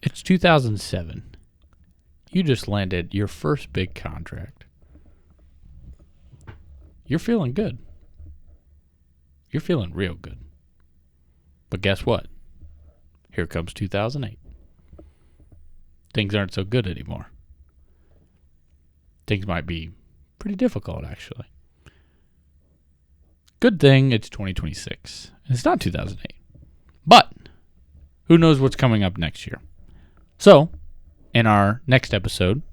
It's 2007. You just landed your first big contract. You're feeling good. You're feeling real good. But guess what? Here comes 2008. Things aren't so good anymore. Things might be pretty difficult, actually. Good thing it's 2026. It's not 2008. But who knows what's coming up next year? So, in our next episode,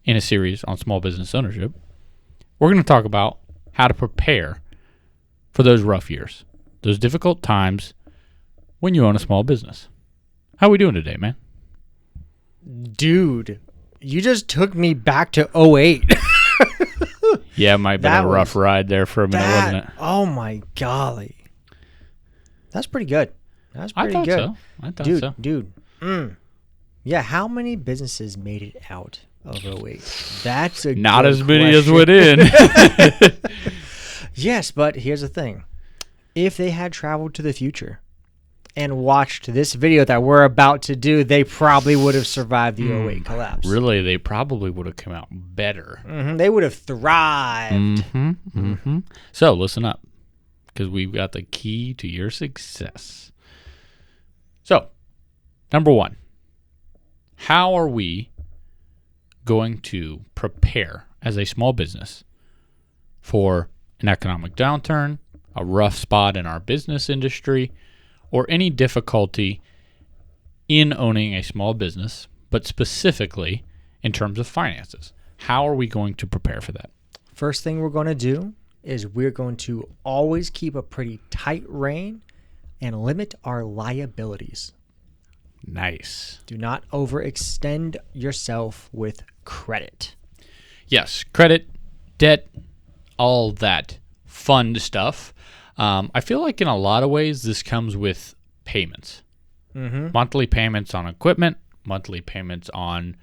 in a series on small business ownership, we're going to talk about how to prepare for those rough years, those difficult times when you own a small business. How are we doing today, man? Dude, you just took me back to 08. Yeah, it might have been a rough ride there for a minute, wasn't it? Oh, my golly. That's pretty good. That's pretty good. I thought so. Dude. Yeah, how many businesses made it out of 08? That's a Not good as many question. as went in. Yes, but here's the thing. If they had traveled to the future and watched this video that we're about to do, they probably would have survived the 08 collapse. Really, they probably would have come out better. They would have thrived. So listen up, because we've got the key to your success. So, number one, how are we going to prepare as a small business for an economic downturn, a rough spot in our business industry, or any difficulty in owning a small business, but specifically in terms of finances? How are we going to prepare for that? First thing we're going to do is we're going to always keep a pretty tight rein and limit our liabilities. Nice. Do not overextend yourself with credit. Yes, credit, debt, all that fun stuff. I feel like in a lot of ways this comes with payments. Monthly payments on equipment, monthly payments on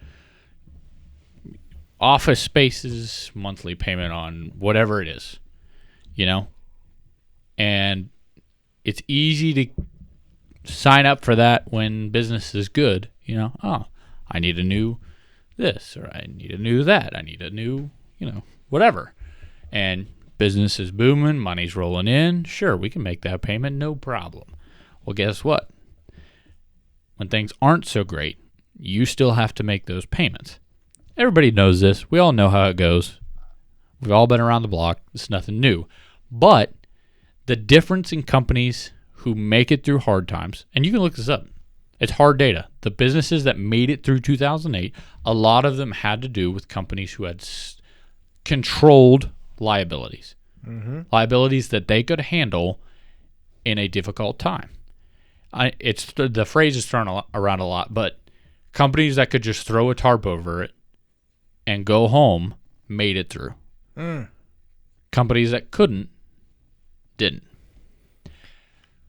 office spaces, monthly payment on whatever it is, and it's easy to sign up for that when business is good. I need a new this, or I need a new that, I need a new, whatever. And business is booming, money's rolling in. Sure, we can make that payment, no problem. Well, guess what? When things aren't so great, you still have to make those payments. Everybody knows this. We all know how it goes. We've all been around the block. It's nothing new. But the difference in companies who make it through hard times, and you can look this up. It's hard data. The businesses that made it through 2008, a lot of them had to do with companies who had controlled liabilities. Liabilities that they could handle in a difficult time. It's the phrase is thrown around a lot, but companies that could just throw a tarp over it and go home made it through. Companies that couldn't, didn't.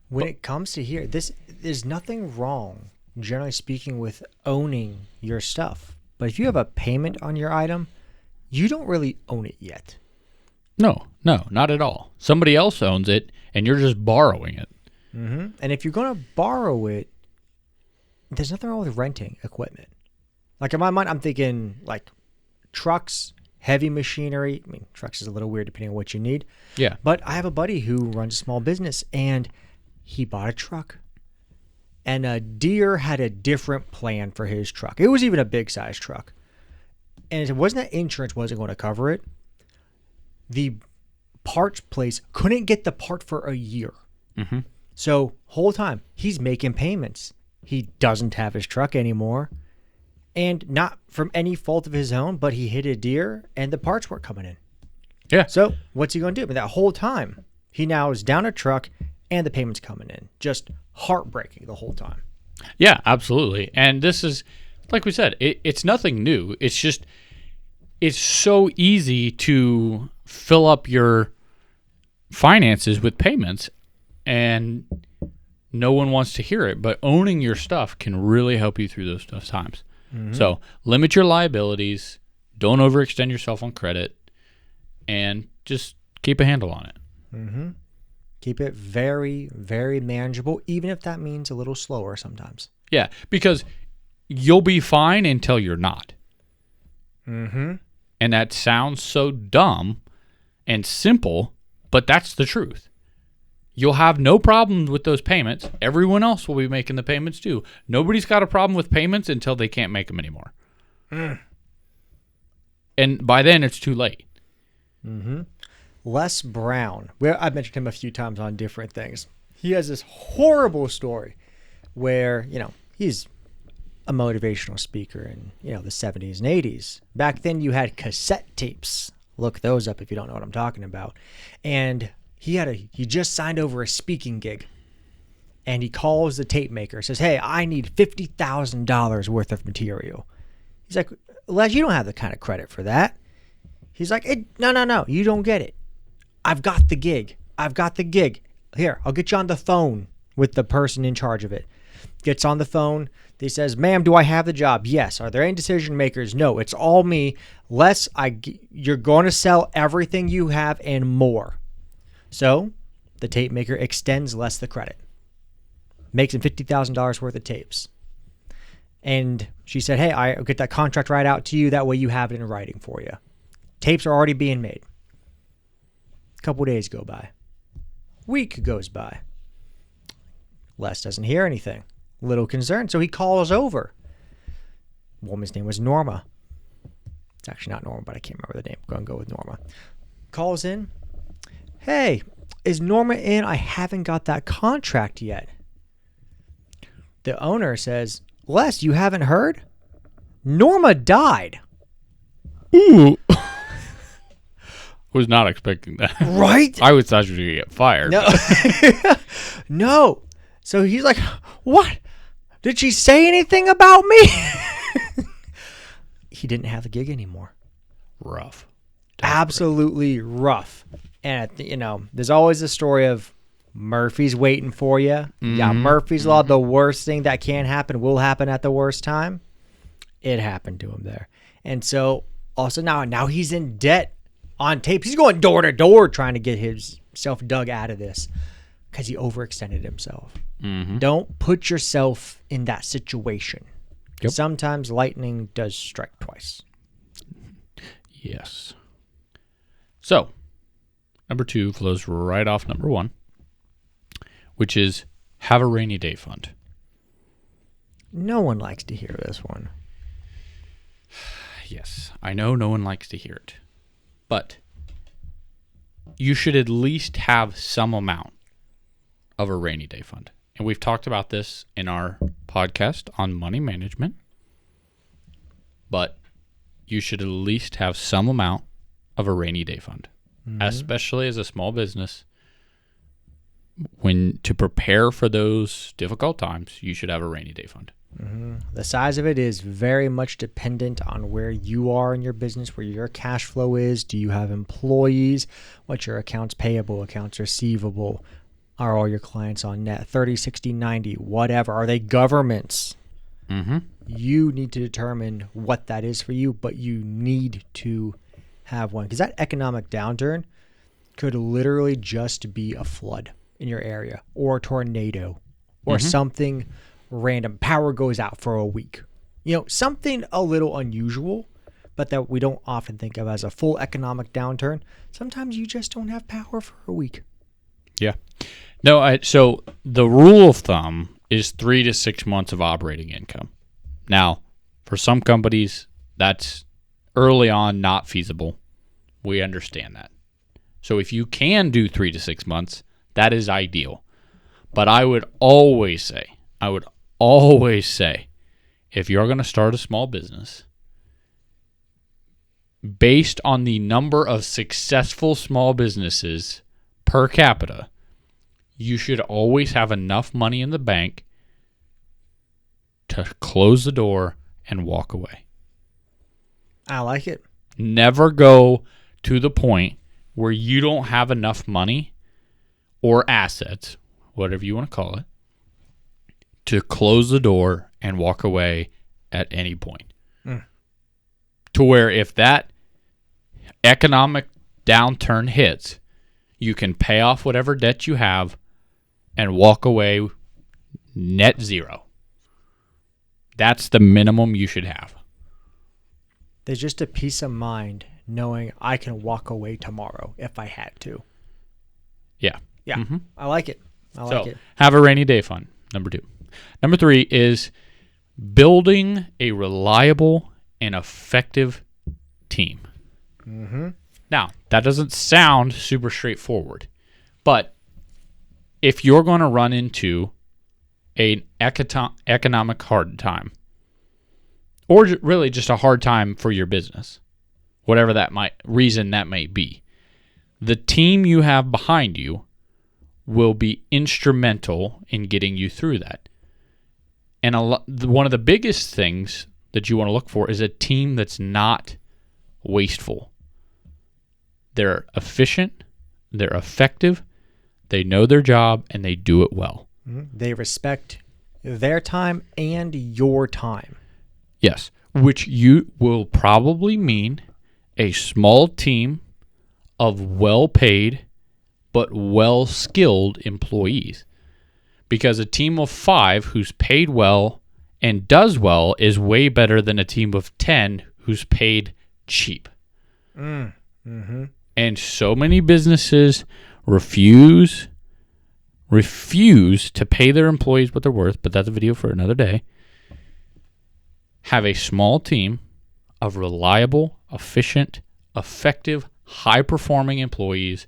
When it comes to here, there's nothing wrong, generally speaking, with owning your stuff. But if you have a payment on your item, you don't really own it yet. No, not at all. Somebody else owns it, and you're just borrowing it. And if you're going to borrow it, there's nothing wrong with renting equipment. Like in my mind, I'm thinking like trucks, heavy machinery. I mean, trucks is a little weird depending on what you need. Yeah. But I have a buddy who runs a small business, and he bought a truck. And a deer had a different plan for his truck. It was even a big size truck. And it wasn't that insurance wasn't going to cover it. The parts place couldn't get the part for a year. So whole time he's making payments. He doesn't have his truck anymore. And not from any fault of his own, but he hit a deer and the parts weren't coming in. Yeah. So what's he going to do? But that whole time, he now is down a truck and the payment's coming in. Just heartbreaking the whole time. Yeah, absolutely. And this is, like we said, it's nothing new. It's just, it's so easy to fill up your finances with payments and no one wants to hear it. But owning your stuff can really help you through those tough times. So limit your liabilities. Don't overextend yourself on credit. And just keep a handle on it. Keep it very, very manageable, even if that means a little slower sometimes. Yeah, because you'll be fine until you're not. Mm-hmm. And that sounds so dumb and simple, but that's the truth. You'll have no problems with those payments. Everyone else will be making the payments too. Nobody's got a problem with payments until they can't make them anymore. And by then, it's too late. Mm-hmm. Les Brown. I've mentioned him a few times on different things. He has this horrible story where, he's a motivational speaker in, the 70s and 80s. Back then, you had cassette tapes. Look those up if you don't know what I'm talking about. And he just signed over a speaking gig. And he calls the tape maker, says, "Hey, I need $50,000 worth of material." He's like, "Les, you don't have the kind of credit for that." He's like, no, you don't get it. I've got the gig. Here, I'll get you on the phone with the person in charge of it. Gets on the phone. He says, "Ma'am, do I have the job?" "Yes." "Are there any decision makers?" "No, it's all me." "Les, you're going to sell everything you have and more." So the tape maker extends Les the credit. Makes him $50,000 worth of tapes. And she said, "Hey, I'll get that contract right out to you. That way you have it in writing for you." Tapes are already being made. A couple days go by. Week goes by. Les doesn't hear anything. Little concerned, so he calls over. Woman's name was Norma. It's actually not Norma, but I can't remember the name. I'm going to go with Norma. Calls in. "Hey, is Norma in? I haven't got that contract yet." The owner says, "Les, you haven't heard? Norma died." Ooh. Was not expecting that. Right? I thought you were going to get fired. No. No. So he's like, "What? Did she say anything about me?" He didn't have the gig anymore. Rough. Absolutely rough. And, there's always a story of Murphy's waiting for you. Mm-hmm. Yeah, Murphy's Law, the worst thing that can happen will happen at the worst time. It happened to him there. And so also now he's in debt on tapes. He's going door to door trying to get himself dug out of this because he overextended himself. Mm-hmm. Don't put yourself in that situation. Yep. Sometimes lightning does strike twice. Yes. So, number 2 flows right off number 1, which is have a rainy day fund. No one likes to hear this one. Yes, I know no one likes to hear it. But you should at least have some amount of a rainy day fund. And we've talked about this in our podcast on money management. But you should at least have some amount of a rainy day fund, especially as a small business. When to prepare for those difficult times, you should have a rainy day fund. Mm-hmm. The size of it is very much dependent on where you are in your business, where your cash flow is. Do you have employees? What's your accounts payable, accounts receivable? Are all your clients on net 30, 60, 90, whatever? Are they governments? Mm-hmm. You need to determine what that is for you, but you need to have one, because that economic downturn could literally just be a flood in your area or a tornado or something random. Power goes out for a week. Something a little unusual, but that we don't often think of as a full economic downturn. Sometimes you just don't have power for a week. Yeah. No, so the rule of thumb is 3 to 6 months of operating income. Now, for some companies, that's early on not feasible. We understand that. So if you can do 3 to 6 months, that is ideal. But I would always say, if you're going to start a small business, based on the number of successful small businesses per capita, you should always have enough money in the bank to close the door and walk away. I like it. Never go to the point where you don't have enough money or assets, whatever you want to call it, to close the door and walk away at any point. To where if that economic downturn hits, you can pay off whatever debt you have and walk away net zero. That's the minimum you should have. There's just a peace of mind knowing I can walk away tomorrow if I had to. Yeah. Yeah. Mm-hmm. I like it. I like it. Have a rainy day fund. Number 2. Number 3 is building a reliable and effective team. Mm-hmm. Now, that doesn't sound super straightforward, but if you're going to run into an economic hard time, or really just a hard time for your business, whatever that reason that might be, the team you have behind you will be instrumental in getting you through that. And one of the biggest things that you want to look for is a team that's not wasteful. They're efficient, they're effective, they know their job, and they do it well. They respect their time and your time. Yes, which you will probably mean a small team of well-paid but well-skilled employees. Because a team of 5 who's paid well and does well is way better than a team of 10 who's paid cheap. Mm-hmm. And so many businesses refuse to pay their employees what they're worth, but that's a video for another day. Have a small team of reliable, efficient, effective, high-performing employees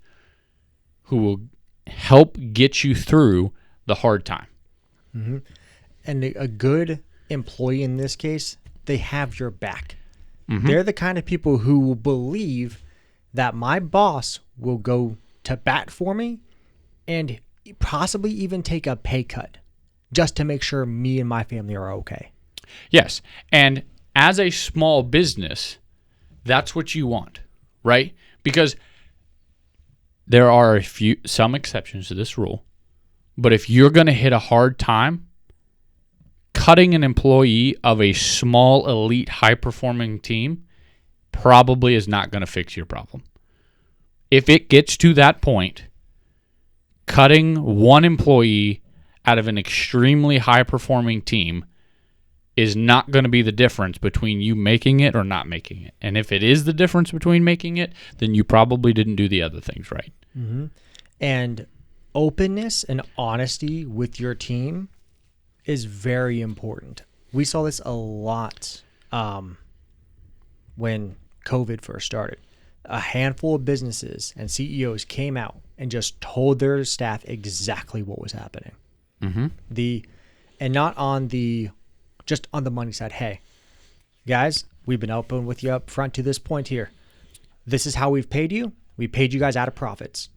who will help get you through the hard time. Mm-hmm. And a good employee in this case, they have your back. Mm-hmm. They're the kind of people who will believe that my boss will go to bat for me and possibly even take a pay cut just to make sure me and my family are okay. Yes. And as a small business, that's what you want, right? Because there are some exceptions to this rule, but if you're going to hit a hard time, cutting an employee of a small, elite, high-performing team probably is not going to fix your problem. If it gets to that point, cutting one employee out of an extremely high-performing team is not going to be the difference between you making it or not making it. And if it is the difference between making it, then you probably didn't do the other things right. Mm-hmm. And openness and honesty with your team is very important. We saw this a lot when COVID first started. A handful of businesses and CEOs came out and just told their staff exactly what was happening. Mm-hmm. And not on just on the money side. Hey, guys, we've been open with you up front to this point here. This is how we've paid you. We paid you guys out of profits.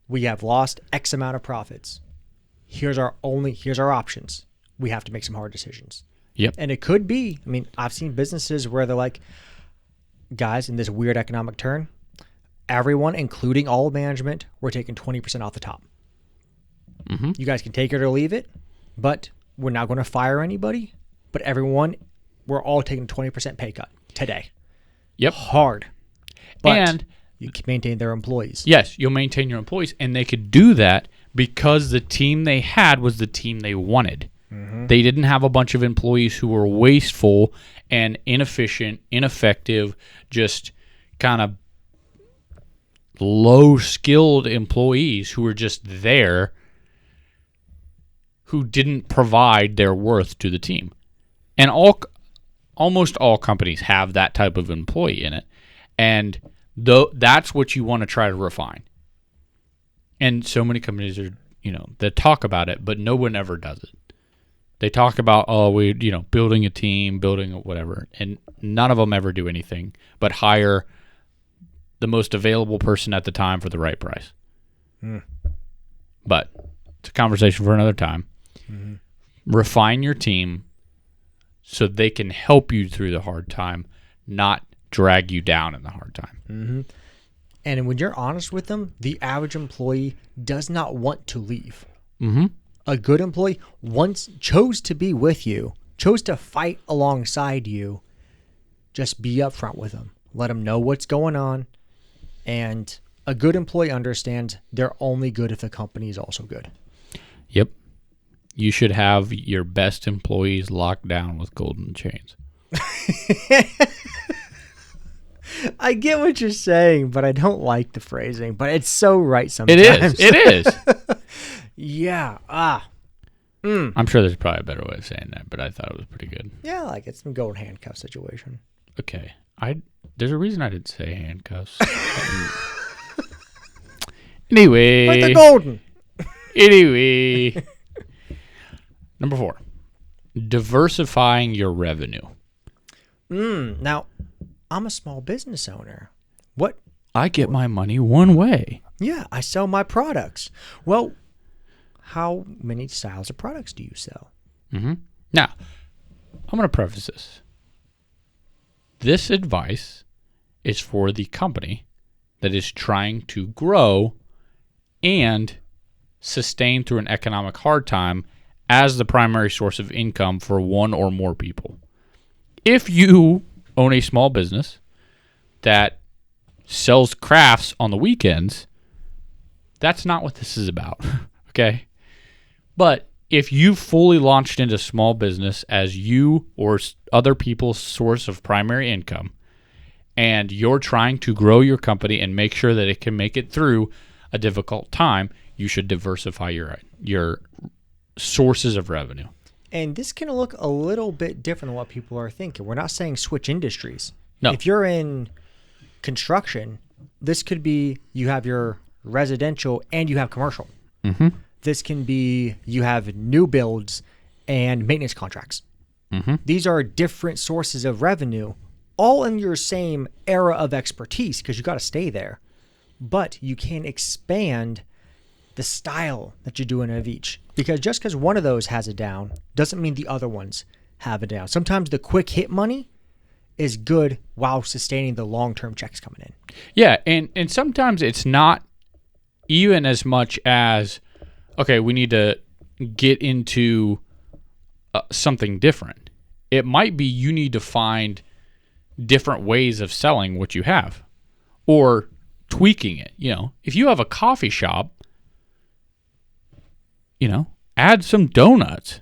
We have lost X amount of profits. Here's our options. We have to make some hard decisions. Yep. And it could be, I've seen businesses where they're like, guys, in this weird economic turn, everyone, including all management, we're taking 20% off the top. Mm-hmm. You guys can take it or leave it, but we're not going to fire anybody. But everyone, we're all taking a 20% pay cut today. Yep. Hard. But and you can maintain their employees. Yes, you'll maintain your employees, and they could do that because the team they had was the team they wanted. Mm-hmm. They didn't have a bunch of employees who were wasteful and inefficient, ineffective, just kind of low-skilled employees who were just there, who didn't provide their worth to the team. And almost all companies have that type of employee in it. And that's what you want to try to refine. And so many companies are, they talk about it, but no one ever does it. They talk about, building a team, building whatever, and none of them ever do anything but hire the most available person at the time for the right price. Mm. But it's a conversation for another time. Mm-hmm. Refine your team so they can help you through the hard time, not drag you down in the hard time. Mm-hmm. And when you're honest with them, the average employee does not want to leave. Mm-hmm. A good employee chose to be with you, chose to fight alongside you. Just be upfront with them. Let them know what's going on. And a good employee understands they're only good if the company is also good. Yep. you should have your best employees locked down with golden chains. I get what you're saying, but I don't like the phrasing. But it's so right sometimes. It is. Yeah. I'm sure there's probably a better way of saying that, but I thought it was pretty good. Yeah, like it's some golden handcuff situation. Okay. There's a reason I didn't say handcuffs. Anyway. But they're golden. Anyway. Number 4. Diversifying your revenue. Now, I'm a small business owner. What? I get my money one way. Yeah, I sell my products. Well, how many styles of products do you sell? Now, I'm going to preface this. This advice is for the company that is trying to grow and sustain through an economic hard time as the primary source of income for one or more people. If you own a small business that sells crafts on the weekends, that's not what this is about, okay? But if you fully launched into small business as you or other people's source of primary income, and you're trying to grow your company and make sure that it can make it through a difficult time, you should diversify your sources of revenue. And this can look a little bit different than what people are thinking. We're not saying switch industries. No. If you're in construction, this could be you have your residential and you have commercial. This can be you have new builds and maintenance contracts. These are different sources of revenue, all in your same era of expertise because you got to stay there. But you can expand the style that you're doing of each. Because just because one of those has a down doesn't mean the other ones have a down. Sometimes the quick hit money is good while sustaining the long-term checks coming in. Yeah, and sometimes it's not even as much as, okay, we need to get into something different. It might be you need to find different ways of selling what you have or tweaking it. You know, if you have a coffee shop, you know, add some donuts,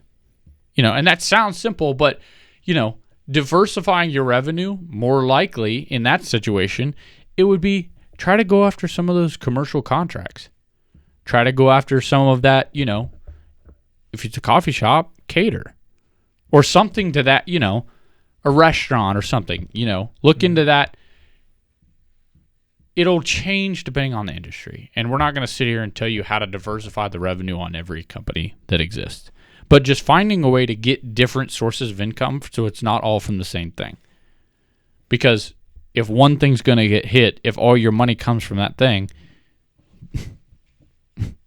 you know, and that sounds simple, but, you know, diversifying your revenue, more likely in that situation, it would be try to go after some of those commercial contracts. Try to go after some of that, you know, if it's a coffee shop, cater. Or something to that, you know, a restaurant or something, you know, look into that. It'll change depending on the industry. And we're not going to sit here and tell you how to diversify the revenue on every company that exists. But just finding a way to get different sources of income so it's not all from the same thing. Because if one thing's going to get hit, if all your money comes from that thing,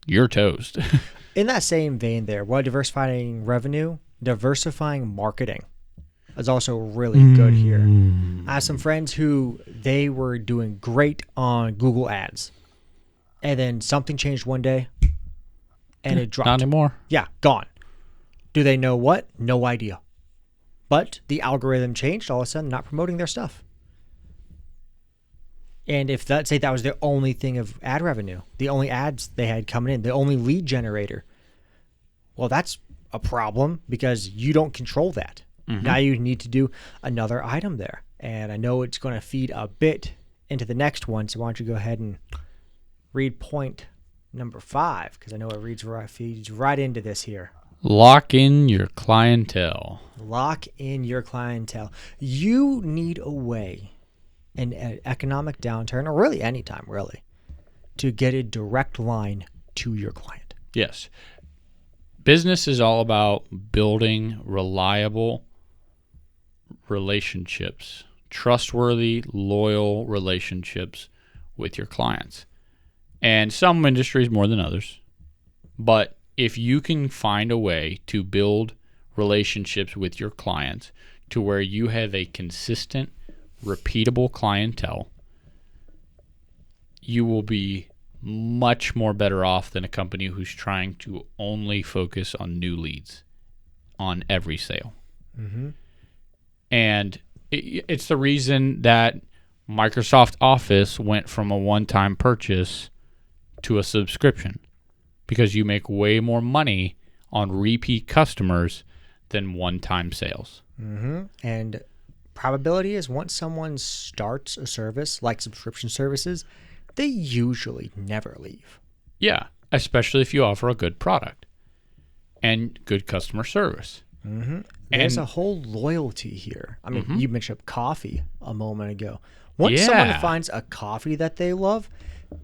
you're toast. In that same vein there, while diversifying revenue, diversifying marketing is also really good here. I have some friends who they were doing great on Google Ads. And then something changed one day and it dropped. Not anymore. Yeah, gone. Do they know what? No idea. But the algorithm changed, all of a sudden not promoting their stuff. And if let's say that was their only thing of ad revenue, the only ads they had coming in, the only lead generator, well, that's a problem because you don't control that. Now you need to do another item there. And I know it's going to feed a bit into the next one, so why don't you go ahead and read point number 5, because I know it feeds right into this here. Lock in your clientele. Lock in your clientele. You need a way in an economic downturn, or really any time, really, to get a direct line to your client. Yes. Business is all about building reliable relationships, trustworthy, loyal relationships with your clients. And some industries more than others. But if you can find a way to build relationships with your clients to where you have a consistent, repeatable clientele, you will be much more better off than a company who's trying to only focus on new leads on every sale. And it's the reason that Microsoft Office went from a one-time purchase to a subscription, because you make way more money on repeat customers than one-time sales. And probability is once someone starts a service like subscription services, they usually never leave. Yeah, especially if you offer a good product and good customer service. There's a whole loyalty here. I mean, you mentioned coffee a moment ago. Once someone finds a coffee that they love,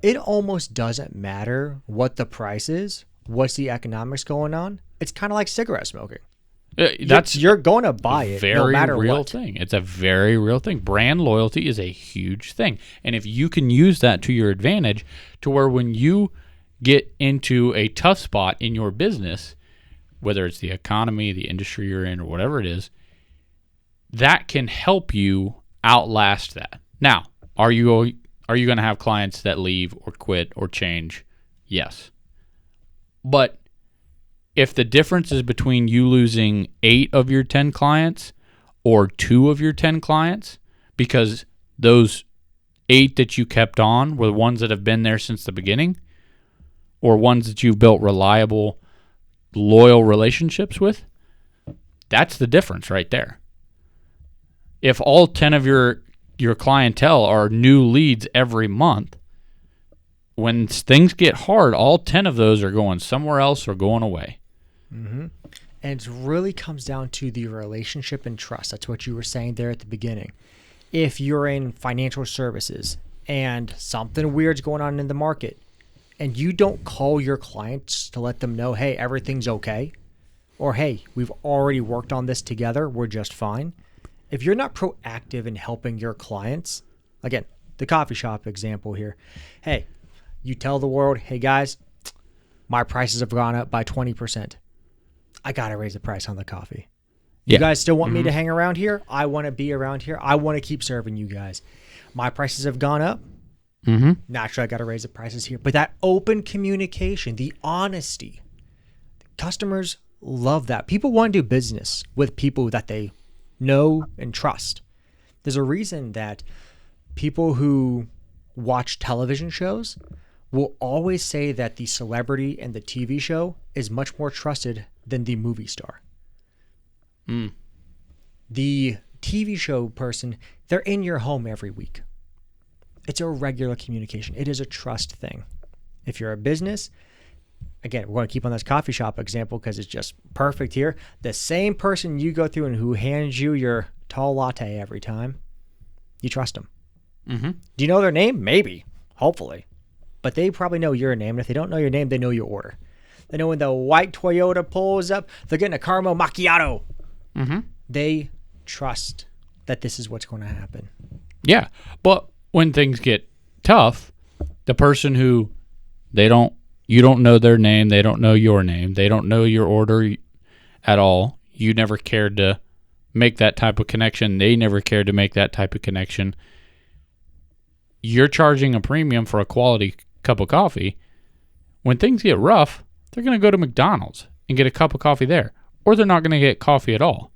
it almost doesn't matter what the price is, what's the economics going on. It's kind of like cigarette smoking. You're going to buy it no matter what. Very real thing. It's a very real thing. Brand loyalty is a huge thing. And if you can use that to your advantage to where when you get into a tough spot in your business, whether it's the economy, the industry you're in, or whatever it is, that can help you outlast that. Now, are you going to have clients that leave or quit or change? Yes. But if the difference is between you losing 8 of your 10 clients or 2 of your 10 clients, because those 8 that you kept on were the ones that have been there since the beginning, or ones that you've built reliable, loyal relationships with, that's the difference right there. If all 10 of your clientele are new leads every month, when things get hard, all 10 of those are going somewhere else or going away. And it really comes down to the relationship and trust. That's what you were saying there at the beginning. If you're in financial services and something weird's going on in the market and you don't call your clients to let them know, hey, everything's okay, or hey, we've already worked on this together, we're just fine. If you're not proactive in helping your clients, again, the coffee shop example here, hey, you tell the world, hey guys, my prices have gone up by 20%. I got to raise the price on the coffee. You guys still want me to hang around here? I want to be around here. I want to keep serving you guys. My prices have gone up. Naturally, I got to raise the prices here. But that open communication, the honesty, customers love that. People want to do business with people that they know and trust. There's a reason that people who watch television shows will always say that the celebrity and the TV show is much more trusted than the movie star. The TV show person, they're in your home every week. It's a regular communication. It is a trust thing. If you're a business, again, we're going to keep on this coffee shop example because it's just perfect here. The same person you go through and who hands you your tall latte every time, you trust them. Do you know their name? Maybe. Hopefully. But they probably know your name. And if they don't know your name, they know your order. They know when the white Toyota pulls up, they're getting a caramel macchiato. They trust that this is what's going to happen. Yeah. But when things get tough, the person who you don't know their name, they don't know your name, they don't know your order at all. You never cared to make that type of connection. They never cared to make that type of connection. You're charging a premium for a quality cup of coffee. When things get rough, they're going to go to McDonald's and get a cup of coffee there, or they're not going to get coffee at all.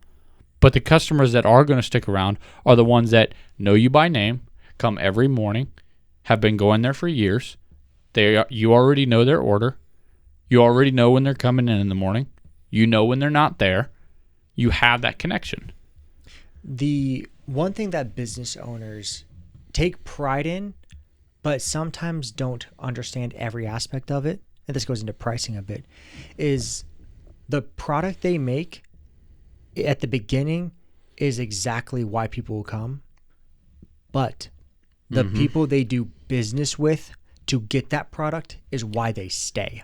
But the customers that are going to stick around are the ones that know you by name, come every morning, have been going there for years. You already know their order. You already know when they're coming in the morning. You know when they're not there. You have that connection. The one thing that business owners take pride in, but sometimes don't understand every aspect of it, and this goes into pricing a bit, is the product they make at the beginning is exactly why people will come. But the people they do business with to get that product is why they stay.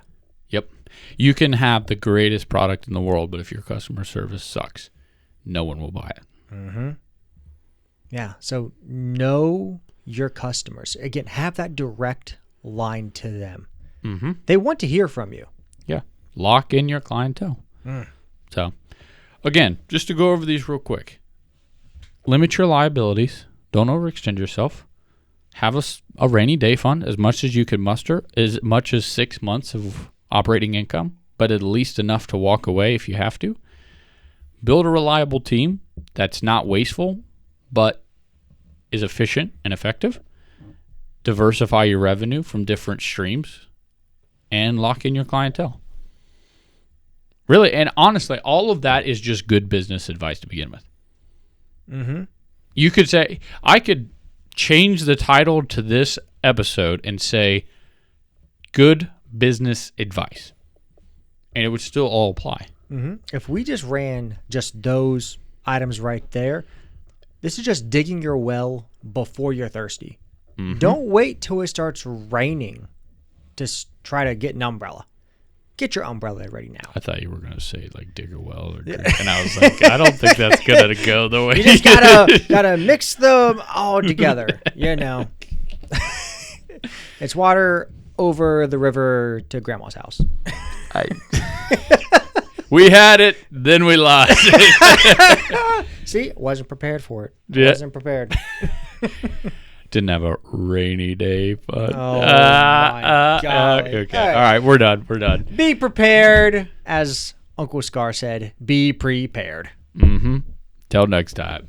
Yep. You can have the greatest product in the world, but if your customer service sucks, no one will buy it. Yeah. So know your customers. Again, have that direct line to them. They want to hear from you. Yeah. Lock in your clientele. So, again, just to go over these real quick. Limit your liabilities. Don't overextend yourself. Have a rainy day fund as much as you can muster, as much as 6 months of operating income, but at least enough to walk away if you have to. Build a reliable team that's not wasteful, but is efficient and effective. Diversify your revenue from different streams and lock in your clientele. Really, and honestly, all of that is just good business advice to begin with. Mm-hmm. You could say, I could change the title to this episode and say, good business advice. And it would still all apply. Mm-hmm. If we just ran just those items right there, this is just digging your well before you're thirsty. Mm-hmm. Don't wait till it starts raining to try to get an umbrella. Get your umbrella ready now. I thought you were going to say, like, dig a well or drink. And I was like, I don't think that's going to go the way You just gotta mix them all together. You know. It's water over the river to grandma's house. We had it, then we lost it. See, wasn't prepared for it. Yeah. Wasn't prepared. Didn't have a rainy day, but Oh, my God. okay. All right, we're done. Be prepared, as Uncle Scar said. Be prepared. Mm-hmm. Till next time.